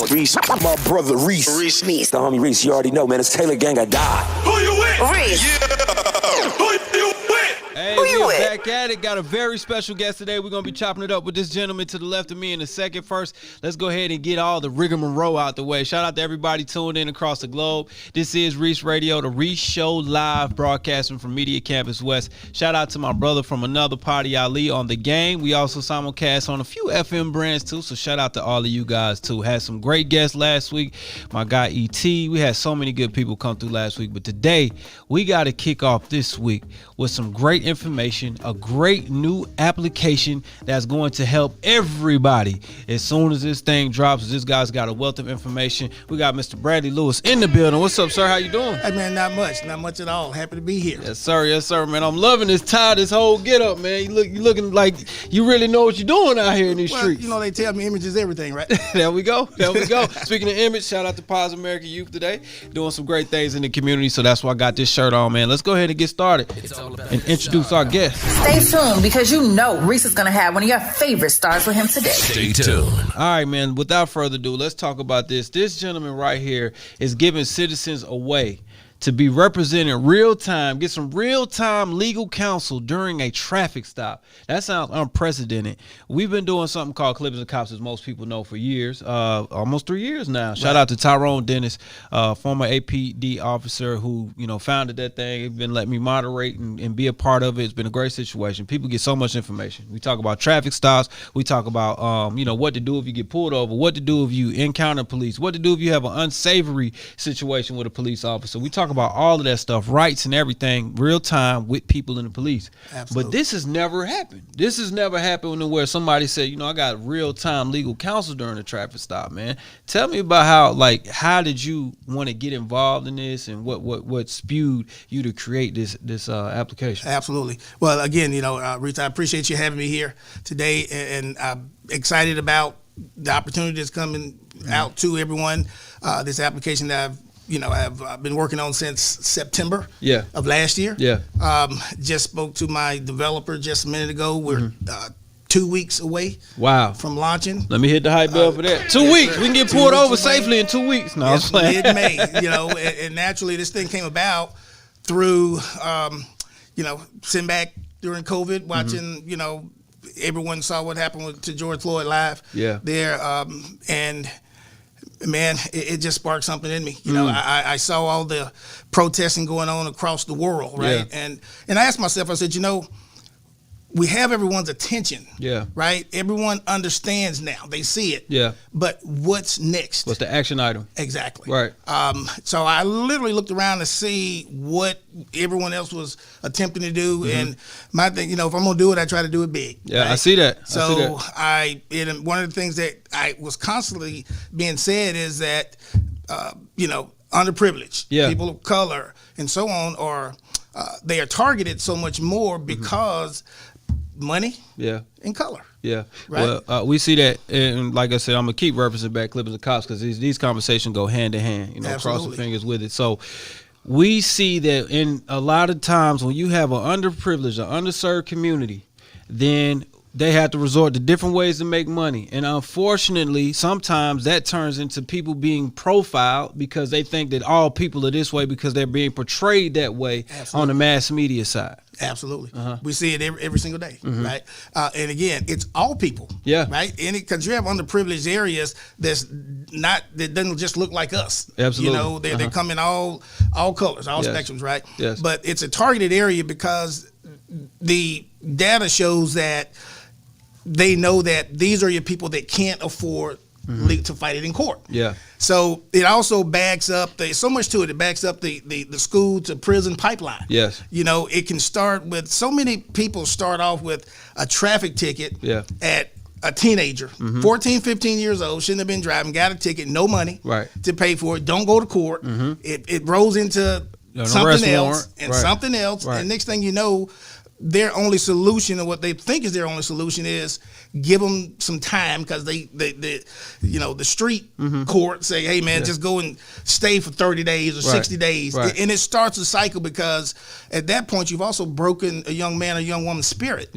Reec, my brother Reec. Reec. The homie Reec, you already know, man. It's Taylor Gang, I died. Who you with? Reec. Yeah. Who you with? Hey, Who you we're with? back at it. Got a very special guest today. We're going to be chopping it up with this gentleman to the left of me in a second. First, let's go ahead and get all the rigmarole out the way. Shout out to everybody tuned in across the globe. This is Reec Radio, the Reec Show live broadcasting from Media Campus West. Shout out to my brother from another party, Ali, on the game. We also simulcast on a few FM brands too, so shout out to all of you guys too. Had some great guests last week. My guy E.T. We had so many good people come through last week, but today we got to kick off this week with some great information, a great new application that's going to help everybody as soon as this thing drops. This guy's got a wealth of information. We got Mr. Bradley Lewis in the building. What's up, sir? How you doing? Hey, man, not much at all. Happy to be here. Yes, sir, man. I'm loving this tie, this whole get up, man. You looking like you really know what you're doing out here in these streets. You know, they tell me image is everything, right? There we go. Speaking of image, shout out to Paz American Youth today, doing some great things in the community. So that's why I got this shirt on, man. Let's go ahead and get started and introduce our guest. Stay tuned because you know Reec is going to have one of your favorite stars with him today. Stay tuned. All right, man. Without further ado, let's talk about this. This gentleman right here is giving citizens a way to be represented real time, get some real time legal counsel during a traffic stop. That sounds unprecedented. We've been doing something called Clippers and Cops, as most people know, for years, almost 3 years now. Shout out to Tyrone Dennis, former APD officer who, founded that thing. He's been letting me moderate and be a part of it. It's been a great situation. People get so much information. We talk about traffic stops. We talk about, what to do if you get pulled over, what to do if you encounter police, what to do if you have an unsavory situation with a police officer. We talk about all of that stuff, rights and everything, real time with people in the police. Absolutely. But this has never happened. This has never happened where somebody said, I got real time legal counsel during a traffic stop, man. Tell me about how did you want to get involved in this and what spewed you to create this application? Absolutely. Well, again, Reec, I appreciate you having me here today, and I'm excited about the opportunity that's coming out to everyone. This application that I've been working on since September of last year. Just spoke to my developer just a minute ago. We're 2 weeks away from launching. Let me hit the hype bell for that. 2 weeks. We can get pulled over safely in 2 weeks. No, yes, mid-May. And naturally this thing came about through, sitting back during COVID, watching, everyone saw what happened to George Floyd live there. And man, it just sparked something in me. I saw all the protesting going on across the world, right? And I asked myself, I said, we have everyone's attention, right? Everyone understands now. They see it. But what's next? What's the action item? Exactly. Right. So I literally looked around to see what everyone else was attempting to do. And my thing, if I'm going to do it, I try to do it big. Yeah, right? I see that. So one of the things that I was constantly being said is that, underprivileged, people of color and so on they are targeted so much more because money and color. Yeah. Right? Well, we see that, and like I said, I'm gonna keep referencing back Clippers and Cops because these conversations go hand in hand. Cross the fingers with it. So we see that in a lot of times when you have an underprivileged or underserved community, then they have to resort to different ways to make money. And unfortunately, sometimes that turns into people being profiled because they think that all people are this way because they're being portrayed that way on the mass media side. Absolutely. We see it every single day, right? And again, it's all people, right? Because you have underprivileged areas that doesn't just look like us. Absolutely. They come in all colors, all spectrums, right? Yes. But it's a targeted area because the data shows that they know that these are your people that can't afford to fight it in court. So it also backs up so much to it. It backs up the school to prison pipeline. It can start with so many people start off with a traffic ticket at a teenager, 14, 15 years old, shouldn't have been driving, got a ticket, no money to pay for it, don't go to court. It rolls into something else and something else. And next thing you know, their only solution, or what they think is their only solution, is give them some time because the street court say, hey man, just go and stay for 30 days or 60 days. And it starts a cycle because at that point you've also broken a young man or young woman's spirit.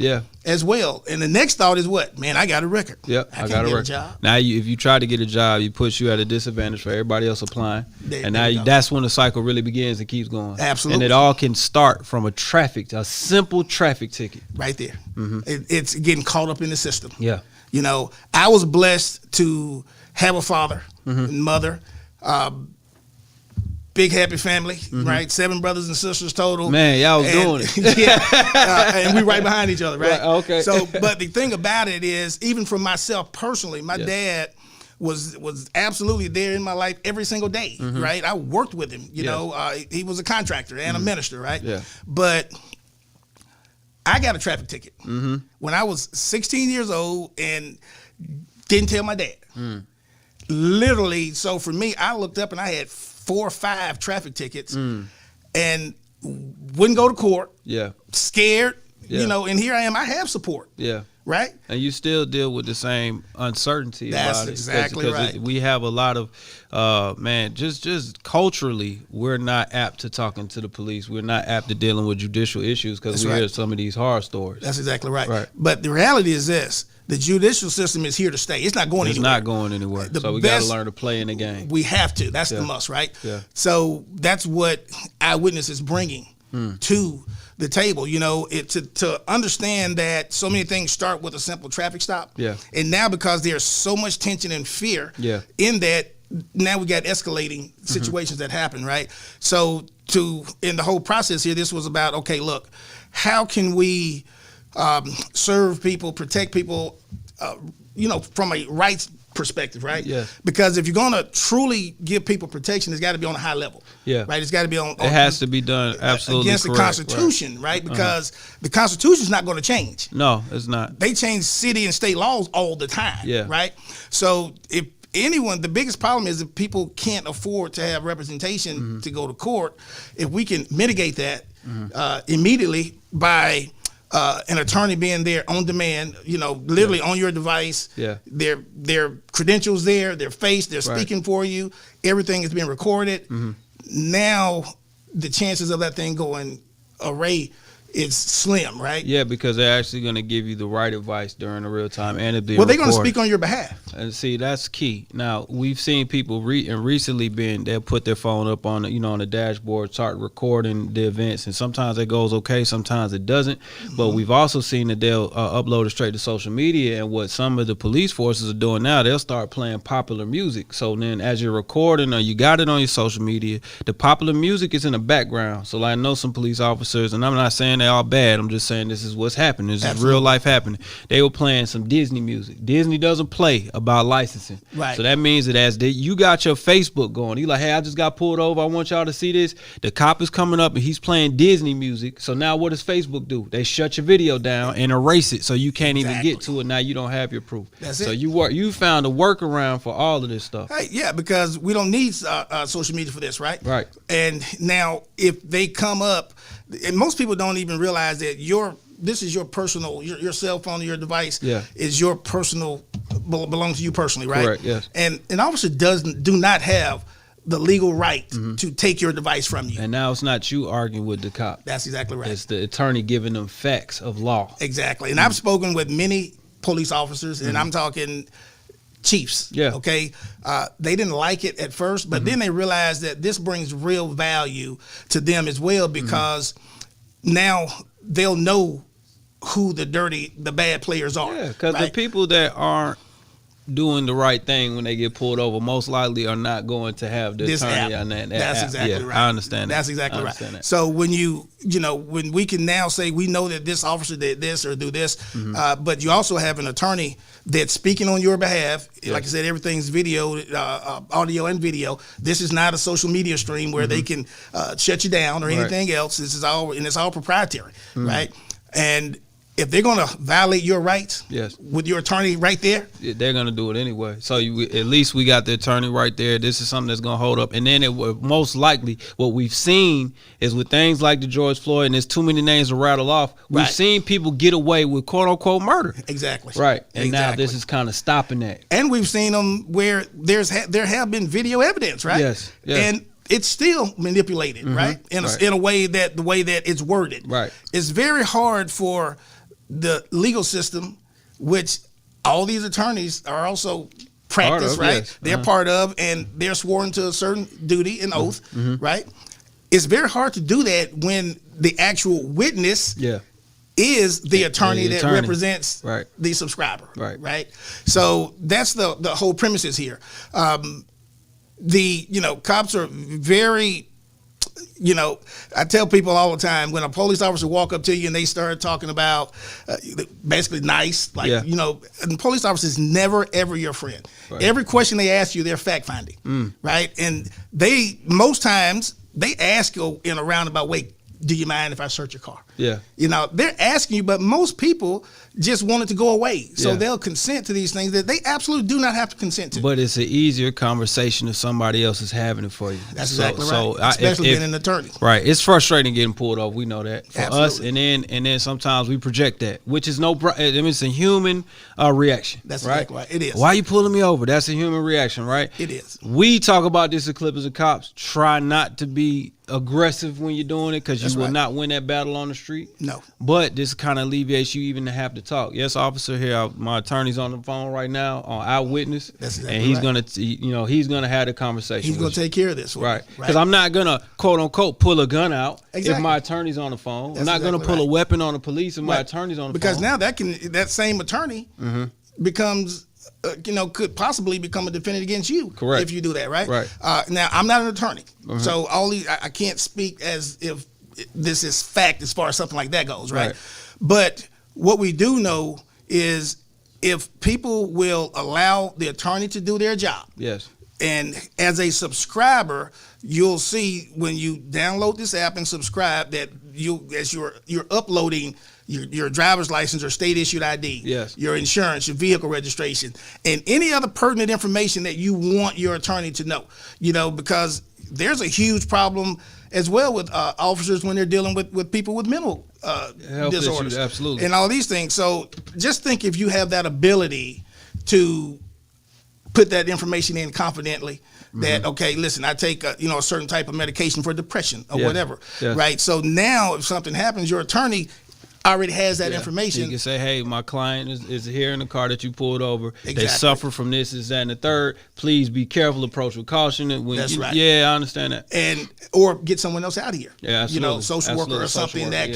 as well. And the next thought is what? Man, I got a record. Yep, I got a record. Job. Now, if you try to get a job, you puts you at a disadvantage for everybody else applying. That's when the cycle really begins and keeps going. Absolutely. And it all can start from a simple traffic ticket. Right there. It's getting caught up in the system. Yeah. You know, I was blessed to have a father and mother, big happy family, right? 7 brothers and sisters total. Man, y'all was doing it. Yeah, and we right behind each other, right? Okay. So, but the thing about it is, even for myself personally, my dad was absolutely there in my life every single day, right? I worked with him, you know. He was a contractor and a minister, right? Yeah. But I got a traffic ticket when I was 16 years old and didn't tell my dad. Literally, so for me, I looked up and I had 4 or 5 traffic tickets and wouldn't go to court. Yeah. Scared, you know, and here I am. I have support. Yeah. Right? And you still deal with the same uncertainty about it. That's exactly right. We have a lot of, just culturally, we're not apt to talking to the police. We're not apt to dealing with judicial issues because we hear some of these horror stories. That's exactly right. But the reality is this. The judicial system is here to stay. It's not going anywhere. It's not going anywhere. So we got to learn to play in the game. We have to. That's the must, right? Yeah. So that's what Eyewitness is bringing to the table. You know, to understand that so many things start with a simple traffic stop. Yeah. And now because there's so much tension and fear in that, now we got escalating situations that happen, right? So in the whole process here, this was about, okay, look, how can we serve people, protect people, you know, from a rights perspective, right? Yeah. Because if you're going to truly give people protection, it's got to be on a high level. Yeah. Right. It's got to be on. It has to be done absolutely against correct. the Constitution, right? Because the Constitution is not going to change. No, it's not. They change city and state laws all the time. Yeah. Right. So if anyone, the biggest problem is if people can't afford to have representation to go to court. If we can mitigate that immediately by an attorney being there on demand, you know, literally on your device. Yeah. Their credentials there, their face, they're speaking for you. Everything is being recorded. Now the chances of that thing going array is slim, right? Yeah, because they're actually going to give you the right advice during the real time, and if they're they're going to speak on your behalf. And see, that's key. Now we've seen people recently they'll put their phone up on on the dashboard, start recording the events, and sometimes it goes okay, sometimes it doesn't. But we've also seen that they'll upload it straight to social media, and what some of the police forces are doing now, they'll start playing popular music. So then, as you're recording or you got it on your social media, the popular music is in the background. So I know some police officers, and I'm not saying they all bad. I'm just saying this is what's happening. This is real life happening. They were playing some Disney music. Disney doesn't play about licensing. Right. So that means that as you got your Facebook going, you like, hey, I just got pulled over. I want y'all to see this. The cop is coming up and he's playing Disney music. So now what does Facebook do? They shut your video down and erase it so you can't even get to it. Now you don't have your proof. That's it. So you found a workaround for all of this stuff. Hey, yeah, because we don't need social media for this, right? Right. And now if they come up, and most people don't even realize that this is your personal, your cell phone, your device is your personal, belongs to you personally, right? Correct, yes. And an officer do not have the legal right to take your device from you. And now it's not you arguing with the cop. That's exactly right. It's the attorney giving them facts of law. Exactly. And I've spoken with many police officers, and I'm talking chiefs. Yeah. Okay. They didn't like it at first, but then they realized that this brings real value to them as well, because now they'll know who the bad players are. Yeah, because the people that aren't doing the right thing when they get pulled over most likely are not going to have the attorney on that That's app. exactly right. I understand that. That's exactly right. That. So when when we can now say we know that this officer did this or do this, but you also have an attorney that's speaking on your behalf. Yes. Like I said, everything's video, audio and video. This is not a social media stream where they can shut you down or anything else. This is all, and it's all proprietary, right? And if they're going to violate your rights with your attorney right there, they're going to do it anyway. So at least we got the attorney right there. This is something that's going to hold up. And then most likely what we've seen is with things like the George Floyd, and there's too many names to rattle off, we've seen people get away with quote unquote murder. Exactly. Right. And now this is kind of stopping that. And we've seen them where there have been video evidence, right? Yes. And it's still manipulated, right? In a way that the way that it's worded. Right. It's very hard for the legal system, which all these attorneys are also practice, right? Yes. They're part of, and they're sworn to a certain duty and oath, right? It's very hard to do that when the actual witness is the attorney that represents the subscriber, right? So that's the whole premises here. Cops are very, I tell people all the time, when a police officer walk up to you and they start talking about basically nice, and police officers never, ever your friend. Right. Every question they ask you, they're fact-finding, right? And most times, they ask you in a roundabout way, do you mind if I search your car? Yeah. They're asking you, but most people just want it to go away. So they'll consent to these things that they absolutely do not have to consent to. But it's an easier conversation if somebody else is having it for you. That's exactly right. So especially being an attorney. Right. It's frustrating getting pulled over. We know that for us. And then sometimes we project that, which is it's a human reaction. That's right. Exactly right. It is. Why are you pulling me over? That's a human reaction, right? It is. We talk about this at Clippers and Cops. Try not to be aggressive when you're doing it, because you will not win that battle on the street. No. But this kind of alleviates you even to have to talk. Yes, officer, here my attorney's on the phone right now on Eyewitness. That's exactly and he's right. he's gonna have the conversation. He's gonna take care of this one. Right. Because I'm not gonna quote unquote pull a gun out if my attorney's on the phone. That's I'm not gonna pull a weapon on the police if my attorney's on the phone. Because now that same attorney becomes could possibly become a defendant against you. Correct. If you do that, right? Right. Now I'm not an attorney, so I can't speak as if this is fact as far as something like that goes, right? But what we do know is if people will allow the attorney to do their job. Yes. And as a subscriber, you'll see when you download this app and subscribe that as you're uploading your driver's license or state issued ID, your insurance, your vehicle registration, and any other pertinent information that you want your attorney to know, because there's a huge problem as well with officers when they're dealing with people with mental disorders, issues, absolutely, and all these things. So just think if you have that ability to put that information in confidently, that okay, listen, I take a certain type of medication for depression or whatever, right? So now if something happens, your attorney already has that information. You can say, hey, my client is here in the car that you pulled over. Exactly. They suffer from this, that, and the third. Please be careful, approach with caution. That's right. Yeah, I understand that. Or get someone else out of here. Yeah, absolutely. Social worker or something that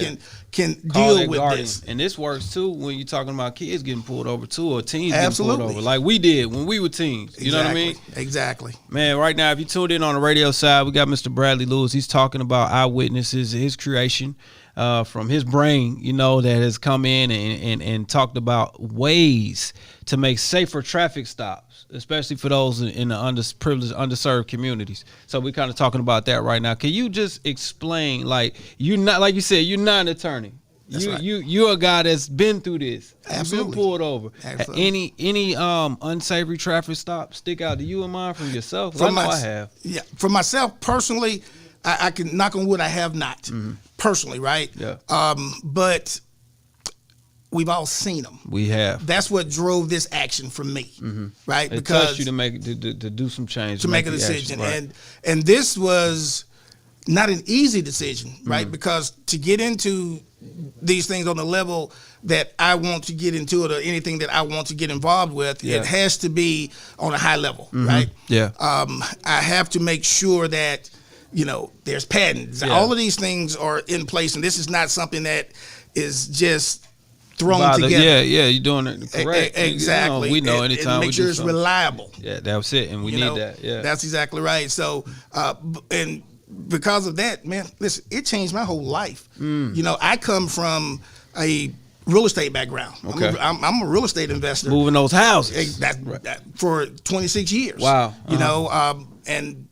can deal with this. And this works too when you're talking about kids getting pulled over too, or teens getting pulled over, like we did when we were teens. You know what I mean? Exactly. Man, right now, if you tuned in on the radio side, we got Mr. Bradley Lewis. He's talking about Eyewitnesses, his creation. From his brain, that has come in and talked about ways to make safer traffic stops, especially for those in the underprivileged, underserved communities. So we're kind of talking about that right now. Can you just explain, you're not, like you said, you're not an attorney. That's right. You're a guy that's been through this. Absolutely. You've been pulled over. Absolutely. Any unsavory traffic stop stick out to you and mine from yourself? I have. Yeah, for myself personally, I can knock on wood, I have not. Personally, right? Yeah. But we've all seen them. We have. That's what drove this action from me, right? It touched you to do some change, to make a decision, action, right. and this was not an easy decision, right? Because to get into these things on the level that I want to get into it, or anything that I want to get involved with, it has to be on a high level, right? Yeah. I have to make sure that there's patents. All of these things are in place, and this is not something that is just thrown together. Yeah, you're doing it correct. Exactly. We know anytime make sure it's reliable. Yeah, that's it, and we need that. Yeah, that's exactly right. So, and because of that, man, listen, it changed my whole life. I come from a real estate background. Okay. I'm a real estate investor. Moving those houses. That for 26 years. Wow. And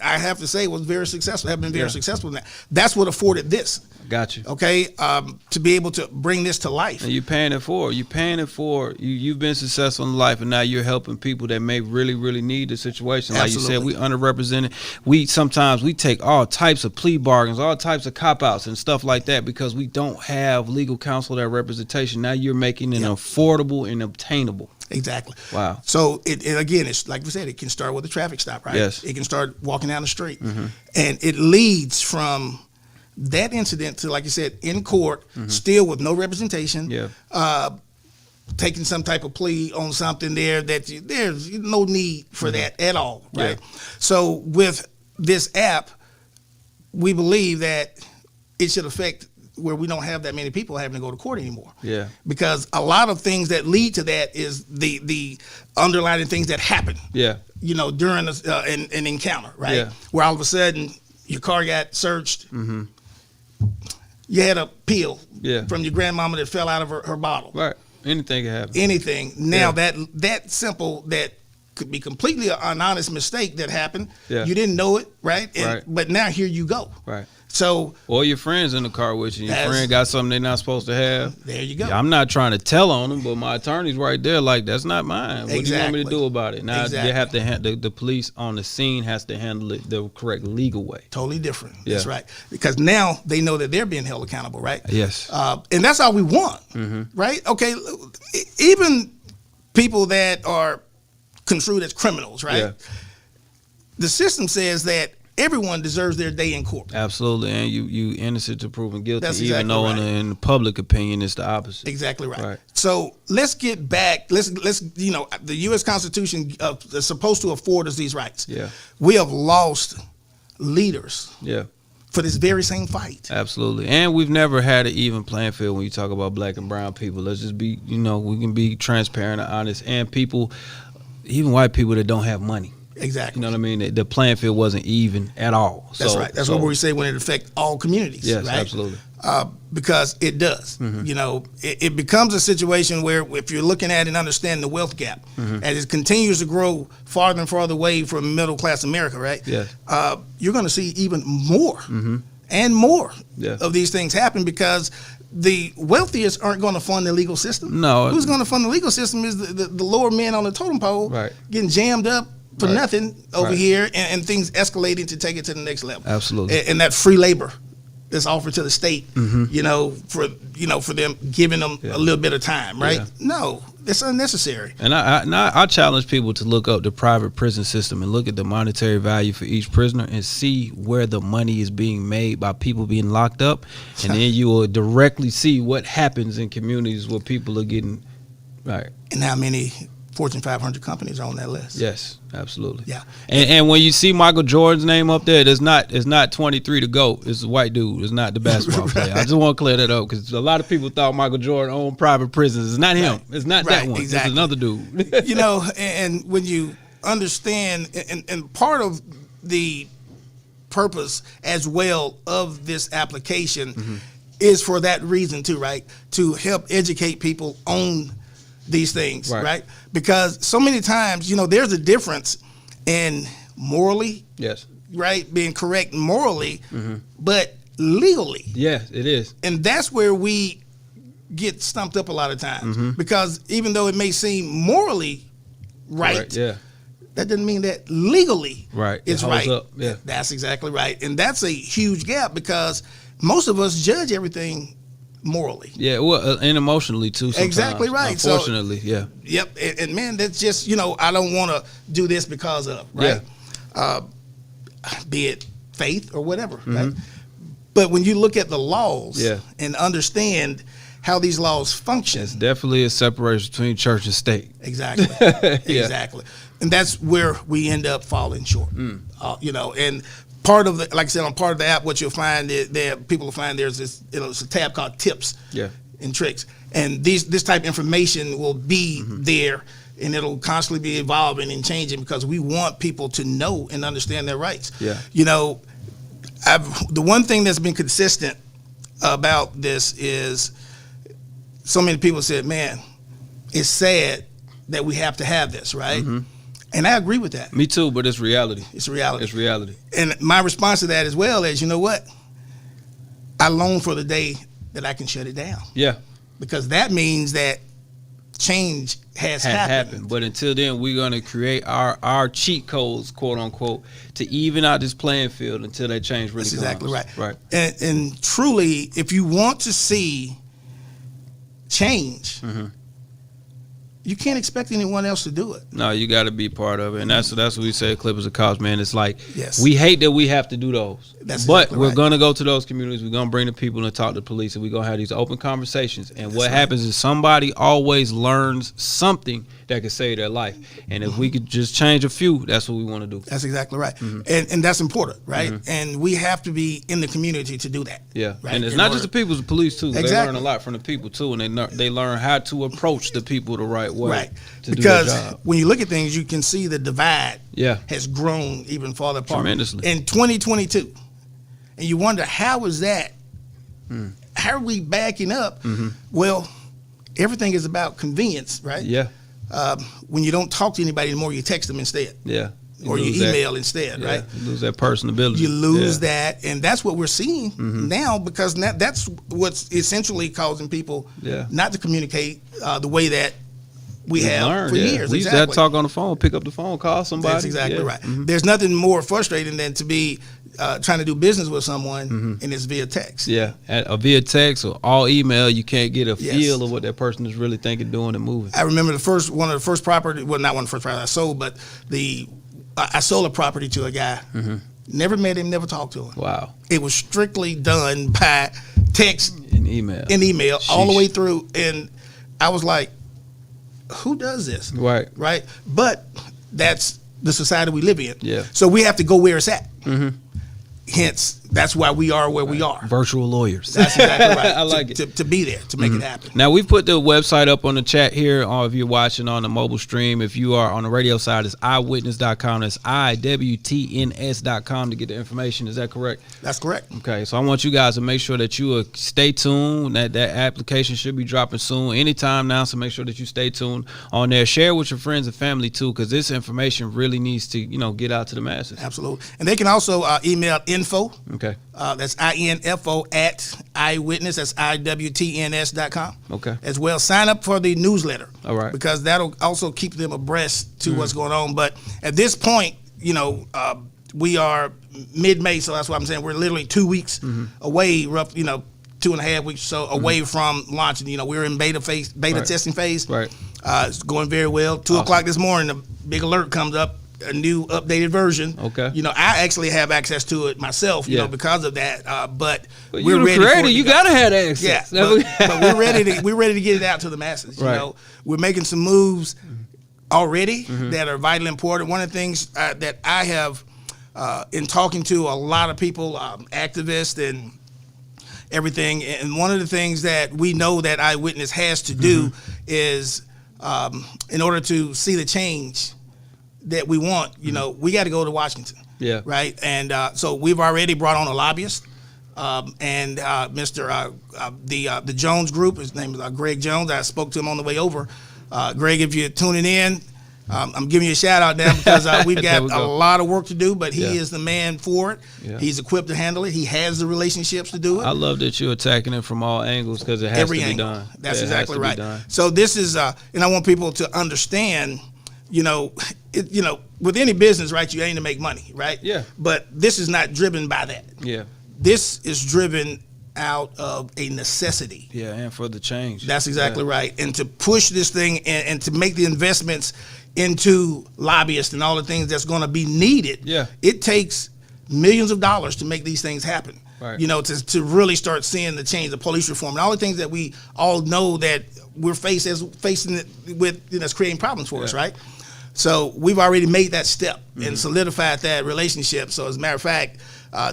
I have to say, was very successful. Have been very successful in that. That's what afforded this. Got you. Okay, to be able to bring this to life. And you're paying it for. You've been successful in life, and now you're helping people that may really, really need the situation. Like Absolutely. you said, we underrepresented. Sometimes we take all types of plea bargains, all types of cop-outs and stuff like that because we don't have legal counsel that representation. Now you're making it affordable and obtainable. Exactly. Wow. So it again, it's like we said, it can start with a traffic stop, right? Yes. It can start walking down the street, and it leads from that incident to, like you said, in court, still with no representation, taking some type of plea on something there that there's no need for that at all, right? Yeah. So with this app, we believe that it should affect where we don't have that many people having to go to court anymore. Yeah. Because a lot of things that lead to that is the underlying things that happen. Yeah. You know, during an encounter, right? Yeah. Where all of a sudden your car got searched. Mm-hmm. You had a pill from your grandmama that fell out of her bottle. Right. Anything can happen. Anything. Now that simple, that could be completely an honest mistake that happened. Yeah. You didn't know it, right? But now here you go. Right. So, or your friend's in the car with you. Your friend got something they're not supposed to have. There you go. Yeah, I'm not trying to tell on them, but my attorney's right there. Like, that's not mine. What do you want me to do about it? Now they have to the police on the scene has to handle it the correct legal way. Totally different. Yeah. That's right. Because now they know that they're being held accountable, right? Yes. And that's all we want, right? Okay. Even people that are construed as criminals, right? Yeah. The system says that everyone deserves their day in court. Absolutely, and you innocent to proven guilty, even though in the public opinion it's the opposite. Exactly right. So let's get back. Let's the U.S. Constitution is supposed to afford us these rights. Yeah, we have lost leaders. Yeah. For this very same fight. Absolutely. And we've never had an even playing field when you talk about black and brown people. Let's just be, we can be transparent and honest. And people, even white people that don't have money. Exactly. You know what I mean? The playing field wasn't even at all. That's right. That's what we say when it affects all communities. Yes, right? Absolutely. Because it does. It becomes a situation where if you're looking at and understanding the wealth gap, as it continues to grow farther and farther away from middle class America, right? Yes. You're going to see even more and more of these things happen because the wealthiest aren't going to fund the legal system. No. Who's going to fund the legal system is the lower men on the totem pole getting jammed up for nothing over here and things escalating to take it to the next level. Absolutely. And that free labor that's offered to the state, for them giving them a little bit of time, right? Yeah. No, it's unnecessary. And I challenge people to look up the private prison system and look at the monetary value for each prisoner and see where the money is being made by people being locked up, and then you will directly see what happens in communities where people are getting and how many Fortune 500 companies are on that list. Yes, absolutely. Yeah. And when you see Michael Jordan's name up there, it's not 23 to go. It's a white dude. It's not the basketball player. I just want to clear that up because a lot of people thought Michael Jordan owned private prisons. It's not him. It's not that one. Exactly. It's another dude. And when you understand, and part of the purpose as well of this application is for that reason too, right? To help educate people on these things, right? Because so many times, there's a difference in morally, right, being correct morally, but legally. Yeah, it is. And that's where we get stumped up a lot of times because even though it may seem morally right, that doesn't mean that legally it's right. Yeah. That's exactly right. And that's a huge gap because most of us judge everything morally. Yeah, well, and emotionally too sometimes. Exactly right. Unfortunately, Yep, and man, that's just, I don't want to do this because of, right? Yeah. Be it faith or whatever, right? But when you look at the laws and understand how these laws function. It's definitely a separation between church and state. Exactly. Exactly. And that's where we end up falling short, and part of like I said, on part of the app, what you'll find people will find there's this, it's a tab called tips and tricks. And this type of information will be there and it'll constantly be evolving and changing because we want people to know and understand their rights. Yeah. The one thing that's been consistent about this is so many people said, man, it's sad that we have to have this, right? And I agree with that. Me too, but it's reality. It's reality. It's reality. And my response to that as well is, you know what? I long for the day that I can shut it down. Yeah. Because that means that change has happened. But until then, we're going to create our cheat codes, quote unquote, to even out this playing field until that change really comes. That's exactly right. Right. And truly, if you want to see change, you can't expect anyone else to do it. No, you got to be part of it, and that's what we say. Clippers of Cops, man. It's like we hate that we have to do those, but exactly we're gonna go to those communities. We're gonna bring the people and talk to the police, and we're gonna have these open conversations. And what happens is somebody always learns something that could save their life. And if we could just change a few, that's what we want to do. That's exactly right, and that's important, right? And we have to be in the community to do that. Yeah, right? And it's not just the people, it's the police too. Exactly. They learn a lot from the people too, and they learn how to approach the people the right way. Right. To because do their job. When you look at things, you can see the divide has grown even farther apart. Tremendously. In 2022. And you wonder, how is that? How are we backing up? Well, everything is about convenience, right? Yeah. When you don't talk to anybody anymore, you text them instead. Yeah. Or you email instead, right? You lose that personability. You lose that, and that's what we're seeing now, because that's what's essentially causing people not to communicate the way that we have for years. We used to have to talk on the phone, pick up the phone, call somebody. That's exactly right. There's nothing more frustrating than to be trying to do business with someone and it's via text. Yeah, via text or all email, you can't get a feel of what that person is really thinking, doing, and moving. I remember one of the first property, well, not one of the first properties I sold, but I sold a property to a guy. Never met him, never talked to him. Wow. It was strictly done by text and email. All the way through. And I was like, who does this? Right. Right. But that's the society we live in. Yeah. So we have to go where it's at. Hence, that's why we are where we are. Virtual lawyers. That's exactly right. I like it. To be there, to make it happen. Now, we put the website up on the chat here, or if you're watching on the mobile stream. If you are on the radio side, it's eyewitness.com. That's IWTNS.com to get the information. Is that correct? That's correct. Okay, so I want you guys to make sure that you stay tuned. That application should be dropping soon, anytime now, so make sure that you stay tuned on there. Share with your friends and family, too, because this information really needs to, get out to the masses. Absolutely. And they can also email info. Okay. That's INFO at Eyewitness. That's IWTNS.com. Okay. As well, sign up for the newsletter. All right. Because that'll also keep them abreast to what's going on. But at this point, we are mid-May, so that's why I'm saying we're literally 2 weeks away, 2.5 weeks or so away from launching. We're in beta testing phase. Right. It's going very well. 2 o'clock this morning, a big alert comes up. A new updated version. Okay. I actually have access to it myself, because of that. But we're ready for it. You gotta have access. Yeah, but we're ready to get it out to the masses. Right. We're making some moves already that are vitally important. One of the things that I have in talking to a lot of people, activists and everything, and one of the things that we know that Eyewitness has to do is, in order to see the change that we want, we got to go to Washington. Yeah. Right. And so we've already brought on a lobbyist, and Mr. The Jones Group. His name is Greg Jones. I spoke to him on the way over. Greg, if you're tuning in, I'm giving you a shout out now because we've got a lot of work to do, but he is the man for it. Yeah. He's equipped to handle it. He has the relationships to do it. I love that you're attacking it from all angles because it has to be done. That's exactly right. So this is, and I want people to understand. With any business, right, you aim to make money, right? Yeah. But this is not driven by that. Yeah. This is driven out of a necessity. Yeah, and for the change. That's exactly right. And to push this thing and to make the investments into lobbyists and all the things that's going to be needed. Yeah. It takes millions of dollars to make these things happen. Right. To really start seeing the change, the police reform, and all the things that we all know that we're facing it with, that's creating problems for us, right? So we've already made that step and solidified that relationship. So as a matter of fact,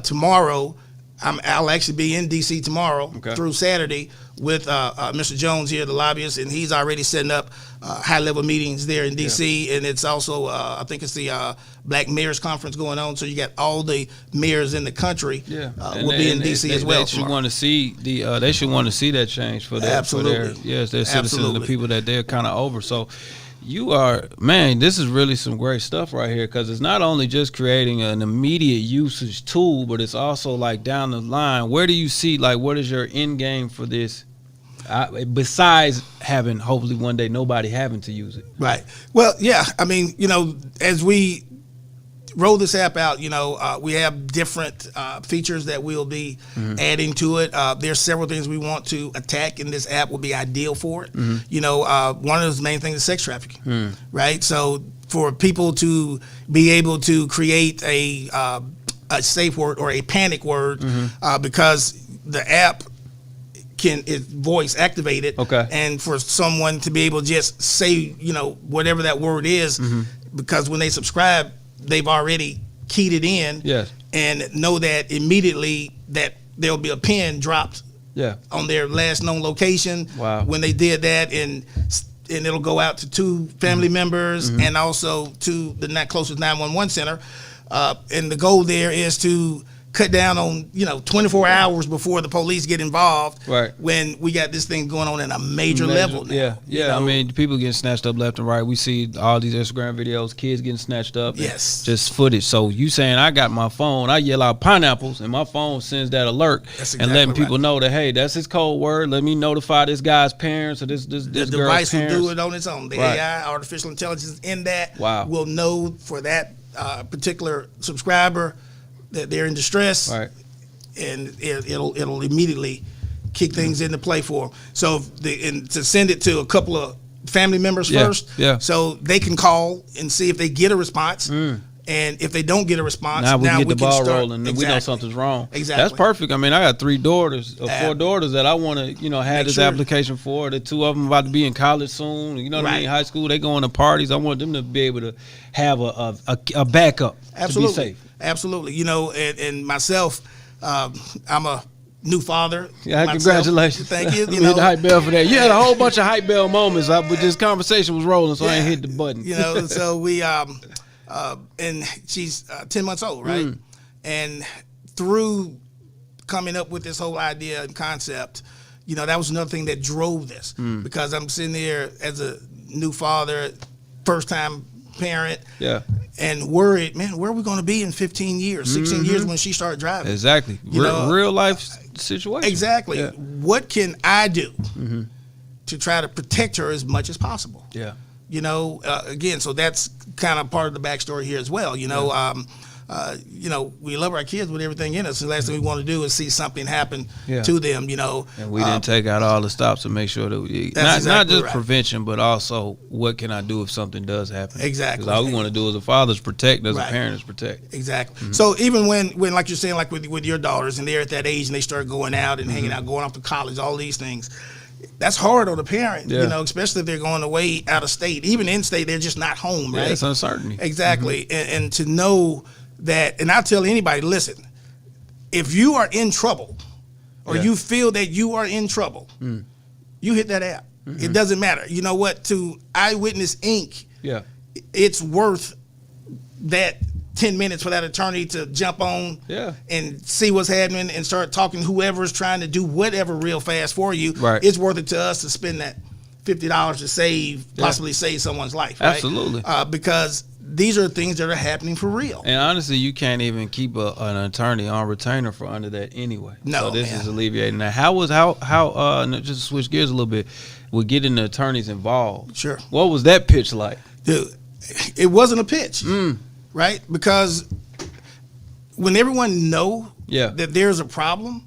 tomorrow, I'll actually be in D.C. tomorrow through Saturday with Mr. Jones here, the lobbyist, and he's already setting up high-level meetings there in D.C. And it's also, I think it's the Black Mayors Conference going on. So you got all the mayors in the country will be in D.C. as well. They should want to see they should want to see that change for their citizens and the people that they're kind of over. So. This is really some great stuff right here because it's not only just creating an immediate usage tool, but it's also like down the line. Where do you see, what is your end game for this? Besides having, hopefully one day, nobody having to use it. Right. Well, yeah. I mean, as we roll this app out. We have different features that we'll be adding to it. There's several things we want to attack, and this app will be ideal for it. One of those main things is sex trafficking, right? So for people to be able to create a safe word or a panic word, because the app is voice activated, and for someone to be able to just say whatever that word is, because when they subscribe, they've already keyed it in, and know that immediately that there'll be a pin dropped on their last known location when they did that, and it'll go out to 2 family members and also to the closest 911 center. And the goal there is to cut down on 24 hours before the police get involved, when we got this thing going on at a major level now. I mean, people getting snatched up left and right. We see all these Instagram videos, kids getting snatched up, just footage. So you saying I got my phone, I yell out pineapples, and my phone sends that alert, and letting people know that, hey, that's his code word, let me notify this guy's parents or this the girl's device parents. will do it on its own. The AI, artificial intelligence in that will know for that particular subscriber that they're in distress, and it'll immediately kick things into play for them. So to send it to a couple of family members first, so they can call and see if they get a response. And if they don't get a response, now we get the ball start rolling, and we know something's wrong. Exactly, that's perfect. I mean, I got 3 daughters, 4 daughters that I want to, have this application for. The 2 of them about to be in college soon. You know what I mean? High school, they going to parties. I want them to be able to have a backup to be safe. Absolutely. And myself, I'm a new father. Yeah, congratulations. Thank you. Hit the hype bell for that. You had a whole bunch of hype bell moments, but this conversation was rolling, so I ain't hit the button. So we and she's 10 months old, right? And through coming up with this whole idea and concept, that was another thing that drove this, because I'm sitting there as a new father, first time parent, and worried, man, where are we going to be in 15 years, 16 years when she started driving? Exactly. Real life situation. Exactly. Yeah. What can I do to try to protect her as much as possible? Yeah. Again, so that's kind of part of the backstory here as well. We love our kids with everything in us. The last thing we want to do is see something happen to them. And we didn't take out all the stops to make sure that we not just prevention, but also what can I do if something does happen? Exactly. Because all we want to do as a father is protect, as a parent is protect. Exactly. So even when like you're saying, like with your daughters, and they're at that age and they start going out and hanging out, going off to college, all these things. That's hard on the parent, especially if they're going away out of state. Even in state, they're just not home, right? It's uncertainty. Exactly. And to know that, and I'll tell anybody, listen, if you are in trouble or you feel that you are in trouble, you hit that app. It doesn't matter. You know what? To Eyewitness Inc., it's worth that 10 minutes for that attorney to jump on and see what's happening and start talking to whoever's trying to do whatever real fast for you. Right. It's worth it to us to spend that $50 to possibly save someone's life. Right? Absolutely. Because these are things that are happening for real. And honestly, you can't even keep an attorney on retainer for under that anyway. No, so this is alleviating that. How just to switch gears a little bit, with getting the attorneys involved. Sure. What was that pitch like? Dude, it wasn't a pitch. Right? Because when everyone know that there's a problem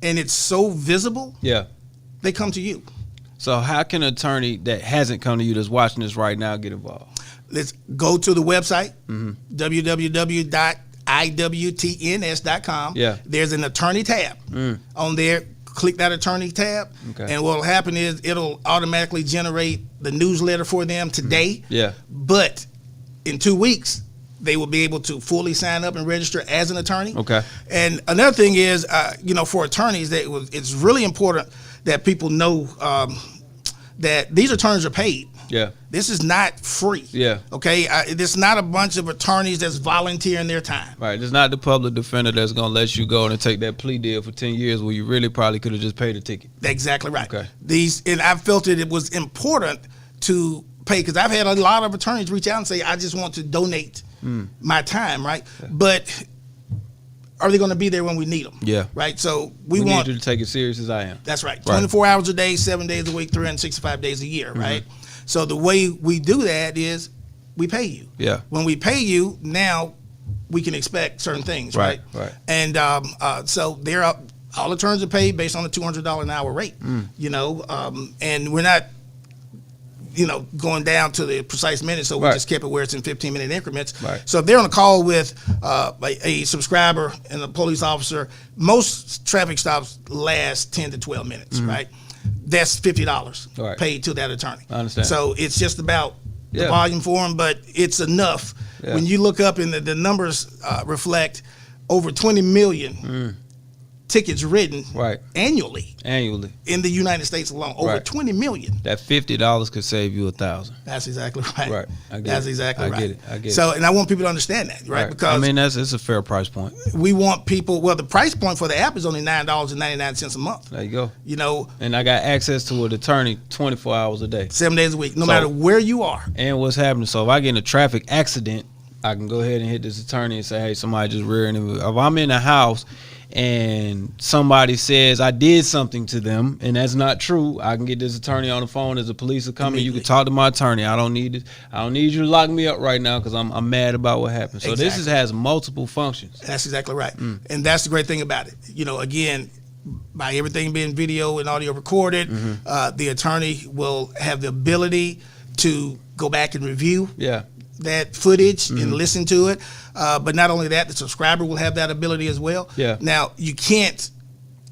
and it's so visible, they come to you. So how can an attorney that hasn't come to you, that's watching this right now, get involved? Let's go to the website, www.iwtns.com. There's an attorney tab on there. Click that attorney tab, and what will happen is it'll automatically generate the newsletter for them today. But in 2 weeks, they will be able to fully sign up and register as an attorney. And another thing is, for attorneys, it's really important that people know that these attorneys are paid. This is not free. Okay. It's not a bunch of attorneys that's volunteering their time. Right. It's not the public defender that's going to let you go and take that plea deal for 10 years where you really probably could have just paid a ticket. Exactly right. And I felt it was important to pay, because I've had a lot of attorneys reach out and say, I just want to donate my time, right? But are they going to be there when we need them? Right? So we want need you to take it serious as I am. That's right. 24 hours a day, 7 days a week, 365 days a year, right? So the way we do that is we pay you. When we pay you, now we can expect certain things, Right, right? right. And so they're up. All attorneys are paid based on a $200 an hour rate, you know, and we're not, you know, going down to the precise minute, so we Right. just kept it where it's in 15-minute increments. Right. So if they're on a call with a subscriber and a police officer, most traffic stops last 10 to 12 minutes, right? That's $50 Right. paid to that attorney. I understand. So it's just about the Yeah. volume for them, but it's enough. Yeah. When you look up and the numbers reflect over 20 million tickets written Right. annually Annually. in the United States alone, over Right. 20 million. That $50 could save you $1,000. That's exactly right. Right. I get That's it. exactly I right. get it. I get So, it. and I want people to understand that, right? Because I mean, it's a fair price point. we want people. Well, the price point for the app is only $9.99 a month. There you go. You know, And I got access to an attorney 24 hours a day. 7 days a week, no So- matter where you are. And what's happening? So if I get in a traffic accident, I can go ahead and hit this attorney and say, hey, somebody just rearing me. If I'm in a house and somebody says I did something to them and that's not true, I can get this attorney on the phone as the police are coming. You can talk to my attorney. I don't need you to lock me up right now because I'm mad about what happened. So this has multiple functions. That's exactly right. And that's the great thing about it. You know, again, by everything being video and audio recorded, the attorney will have the ability to go back and review Yeah. that footage and listen to it. But not only that, the subscriber will have that ability as well. Yeah. Now, you can't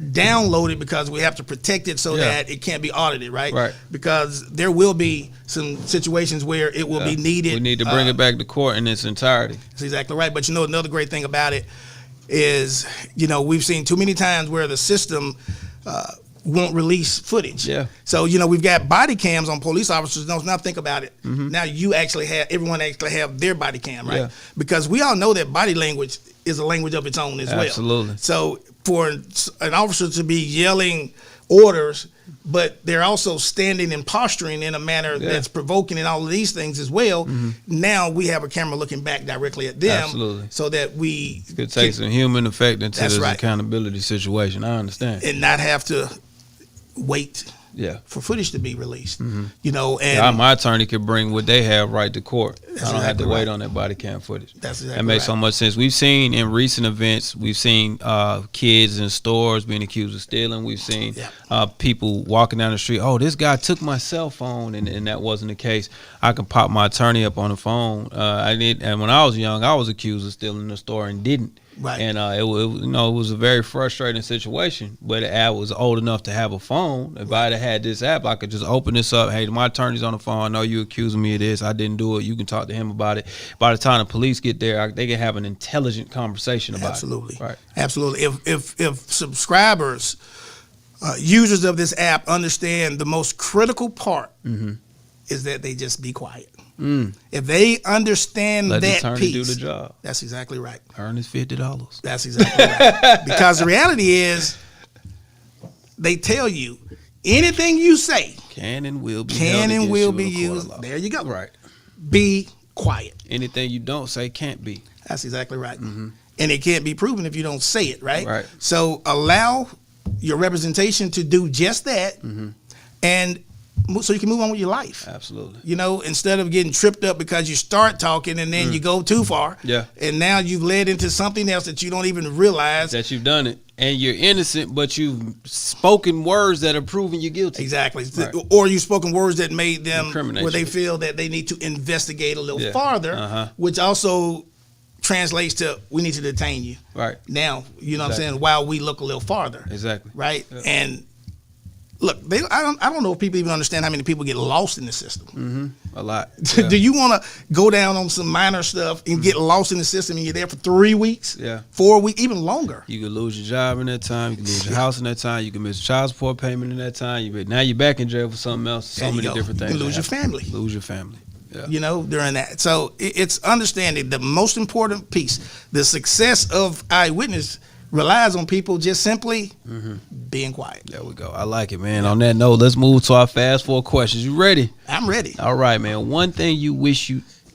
download it because we have to protect it so Yeah. that it can't be audited, right? Right. Because there will be some situations where it will be needed. We need to bring it back to court in its entirety. That's exactly right. But you know, another great thing about it is, you know, we've seen too many times where the system won't release footage. Yeah. So, you know, we've got body cams on police officers. Now think about it. Now everyone actually have their body cam, right? Yeah. Because we all know that body language is a language of its own as well. Absolutely. So for an officer to be yelling orders, but they're also standing and posturing in a manner that's provoking and all of these things as well. Now we have a camera looking back directly at them. Absolutely. So that we Could take some human effect into That's this right. accountability situation. I understand. and not have to wait Yeah. for footage to be released. You know, and Yeah, my attorney could bring what they have right to court. I don't have exactly to wait right. on that body cam footage. That's exactly That makes right. so much sense. We've seen in recent events, we've seen kids in stores being accused of stealing. We've seen people walking down the street, oh, this guy took my cell phone, and that wasn't the case. I can pop my attorney up on the phone. And when I was young, I was accused of stealing in the store and didn't. Right. And it was a very frustrating situation. But I was old enough to have a phone. If I'd have had this app, I could just open this up. Hey, my attorney's on the phone. I know you accusing me of this. I didn't do it. You can talk to him about it. By the time the police get there, they can have an intelligent conversation about Absolutely. it. Right. Absolutely. If subscribers, users of this app understand the most critical part is that they just be quiet. If they understand Let the that attorney piece, do the job. that's exactly right. Earn his $50. That's exactly right. Because the reality is, they tell you anything you say Can and will be can held and against will you be in a court of used. law. There you go. Right. Be quiet. Anything you don't say can't be. That's exactly right. And it can't be proven if you don't say it, right? Right. So allow your representation to do just that, and so you can move on with your life. Absolutely. You know, instead of getting tripped up because you start talking and then you go too far. Yeah. And now you've led into something else that you don't even realize. That you've done it. And you're innocent, but you've spoken words that are proving you guilty. Exactly. Right. Or you've spoken words that made them Incriminate where they you. feel that they need to investigate a little Yeah. farther, which also translates to we need to detain you. Right. Now, you know what I'm Exactly. saying, while we look a little farther. Exactly. Right? Yeah. And look, I don't know if people even understand how many people get lost in the system. A lot. Yeah. Do you want to go down on some minor stuff and get lost in the system and you're there for 3 weeks, Yeah. 4 weeks, even longer? You could lose your job in that time. You can lose your house in that time. You can miss child support payment in that time. Now you're back in jail for something else. So There you many go. different You things. can lose that your happen. family. Lose your family. Yeah. You know, during that. So it's understanding the most important piece. The success of Eyewitness relies on people just simply being quiet. There we go. I like it, man. On that note, let's move to our fast four questions. You ready? I'm ready. All right, man. One thing you wish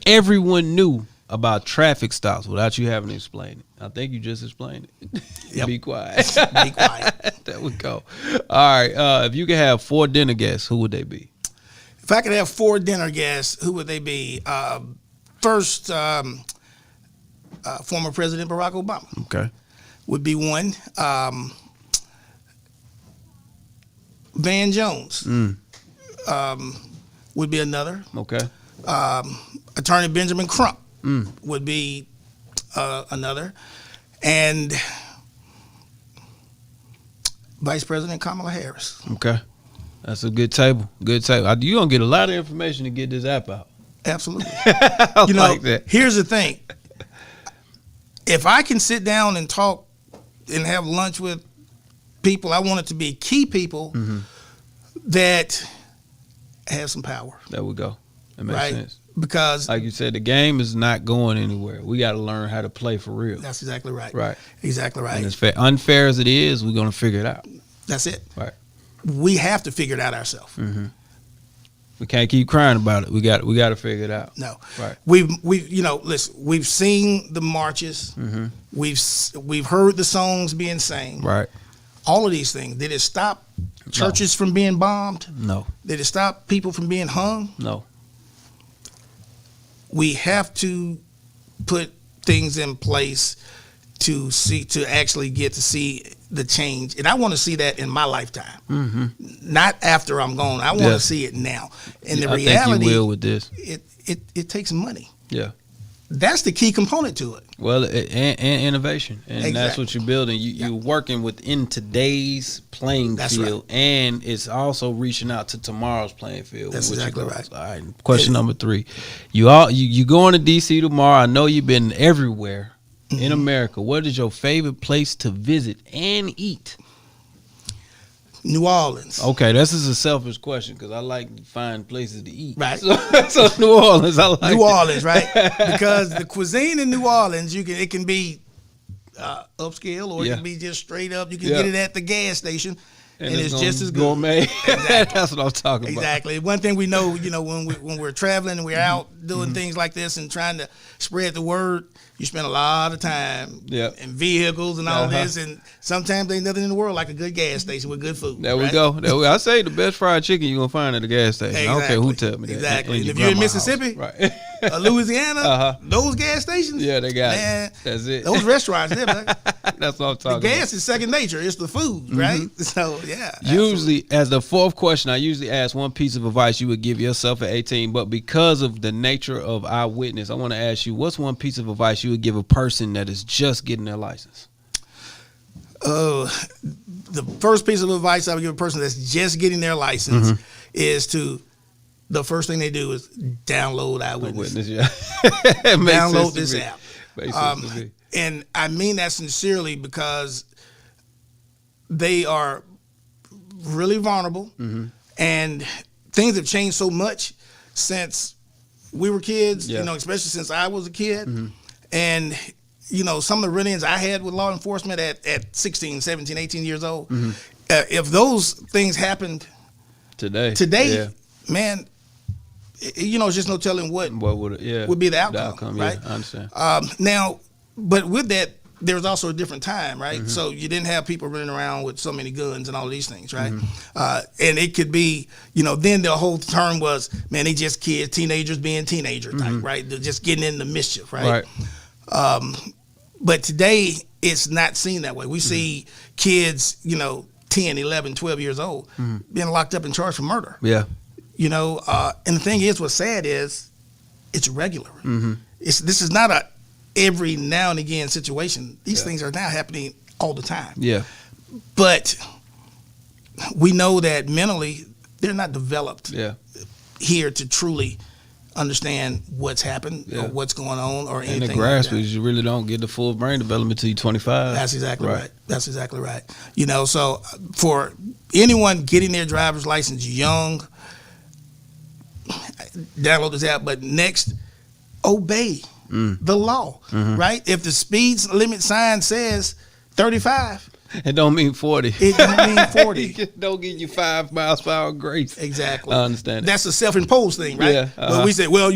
everyone knew about traffic stops without you having to explain it. I think you just explained it. Yep. Be quiet. Be quiet. There we go. All right. If you could have 4 dinner guests, who would they be? If I could have 4 dinner guests, who would they be? First, Former President Barack Obama. Okay. Would be one. Van Jones would be another. Okay. Attorney Benjamin Crump would be another. And Vice President Kamala Harris. Okay. That's a good table. Good table. You're going to get a lot of information to get this app out. Absolutely. I like that. Here's the thing. If I can sit down and talk and have lunch with people, I want it to be key people that have some power. There we go. That makes sense. Because, like you said, the game is not going anywhere. We got to learn how to play for real. That's exactly right. Right. Exactly right. And as unfair as it is, we're going to figure it out. That's it. Right. We have to figure it out ourselves. We can't keep crying about it. We got to figure it out. No. Right. We've listen, we've seen the marches. We've heard the songs being sang. Right. All of these things. Did it stop churches from being bombed? No. Did it stop people from being hung? No. We have to put things in place to actually get to see the change, and I want to see that in my lifetime, not after I'm gone. I want to see it now. And the reality, I think you will with this. It takes money. Yeah, that's the key component to it. Well, and innovation, and exactly. That's what you're building. You're working within today's playing field, right. And it's also reaching out to tomorrow's playing field. That's exactly right. All right. Question number 3: you going to DC tomorrow? I know you've been everywhere. In America, what is your favorite place to visit and eat? New Orleans. Okay, this is a selfish question because I like to find places to eat. Right. So New Orleans, I like New Orleans, right? Because the cuisine in New Orleans, it can be upscale or it can be just straight up. You can get it at the gas station. And it's just as good. Gourmet. Exactly. That's what I'm talking about. Exactly. One thing we know, when we're traveling and we're out doing things like this and trying to spread the word, you spend a lot of time in vehicles and all this, and sometimes ain't nothing in the world like a good gas station with good food. There we go. I say the best fried chicken you're gonna find at a gas station. Exactly. I don't care who tell me that. Exactly. And if you're in Mississippi, right. Louisiana, those gas stations, they got it. That's it. Those restaurants, that's what I'm talking about. The gas is second nature. It's the food, right? So Usually, as the fourth question, I usually ask one piece of advice you would give yourself at 18, but because of the nature of Eyewitness, I want to ask you, what's one piece of advice you would give a person that is just getting their license? The first piece of advice I would give a person that's just getting their license is the first thing they do is download Eyewitness. Download this app. And I mean that sincerely because they are really vulnerable, and things have changed so much since we were kids, especially since I was a kid. And, some of the run-ins I had with law enforcement at 16, 17, 18 years old, if those things happened today, man, it's just no telling what would be the outcome, right? I understand. Now, but with that, there was also a different time, right? So you didn't have people running around with so many guns and all these things, right? And it could be, then the whole term was, man, they just kids, teenagers being teenager type, right? They're just getting into mischief, right? But today, it's not seen that way. We see kids, 10, 11, 12 years old being locked up and charged for murder. Yeah. And the thing is, what's sad is it's regular. This is not a every now and again situation. These things are now happening all the time. Yeah. But we know that mentally they're not developed here to truly understand what's happened or what's going on or anything. And the grasp is you really don't get the full brain development till you're 25. That's exactly right. That's exactly right. So for anyone getting their driver's license young, download this app, but next, obey the law, right? If the speed limit sign says 35, it don't mean 40. It don't mean 40. It don't give you 5 miles per hour grace. Exactly. I understand. That's a self-imposed thing, right? Yeah. But we say, well,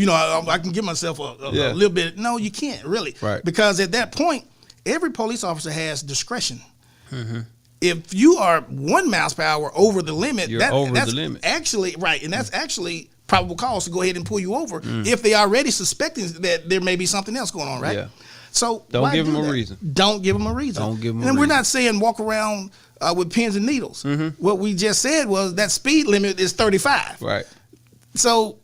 I can give myself a little bit. No, you can't really. Right. Because at that point, every police officer has discretion. If you are 1 mile per hour over the limit, that's the limit. Actually, right. And that's actually probable cause to go ahead and pull you over if they already suspecting that there may be something else going on, right? Yeah. So don't give them a reason. Don't give them a reason. Don't give them a reason. And we're not saying walk around with pins and needles. What we just said was that speed limit is 35. Right. So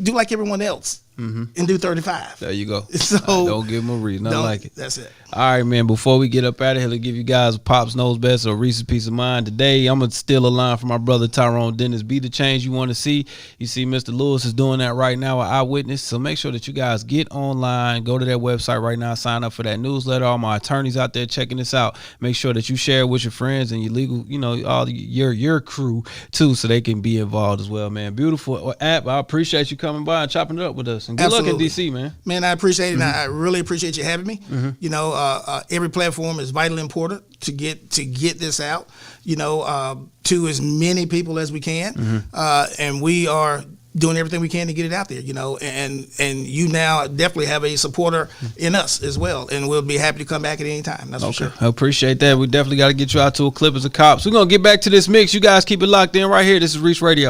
do like everyone else and do 35. There you go. So don't give them a reason. I like it. That's it. All right, man. Before we get up out of here, let's give you guys Pops Knows Best or Reese's Peace of Mind. Today, I'm going to steal a line from my brother Tyrone Dennis. Be the change you want to see. You see Mr. Lewis is doing that right now at Eyewitness. So make sure that you guys get online. Go to their website right now. Sign up for that newsletter. All my attorneys out there checking this out. Make sure that you share it with your friends and your legal, all your crew too, so they can be involved as well, man. Beautiful app. I appreciate you coming by and chopping it up with us. And good luck in DC, man. Man, I appreciate it. And I really appreciate you having me. Every platform is vitally important to get this out, to as many people as we can. And we are doing everything we can to get it out there, and you now definitely have a supporter in us as well. And we'll be happy to come back at any time. That's for sure. I appreciate that. We definitely got to get you out to a clip as a Cops. We're going to get back to this mix. You guys keep it locked in right here. This is Reec Radio.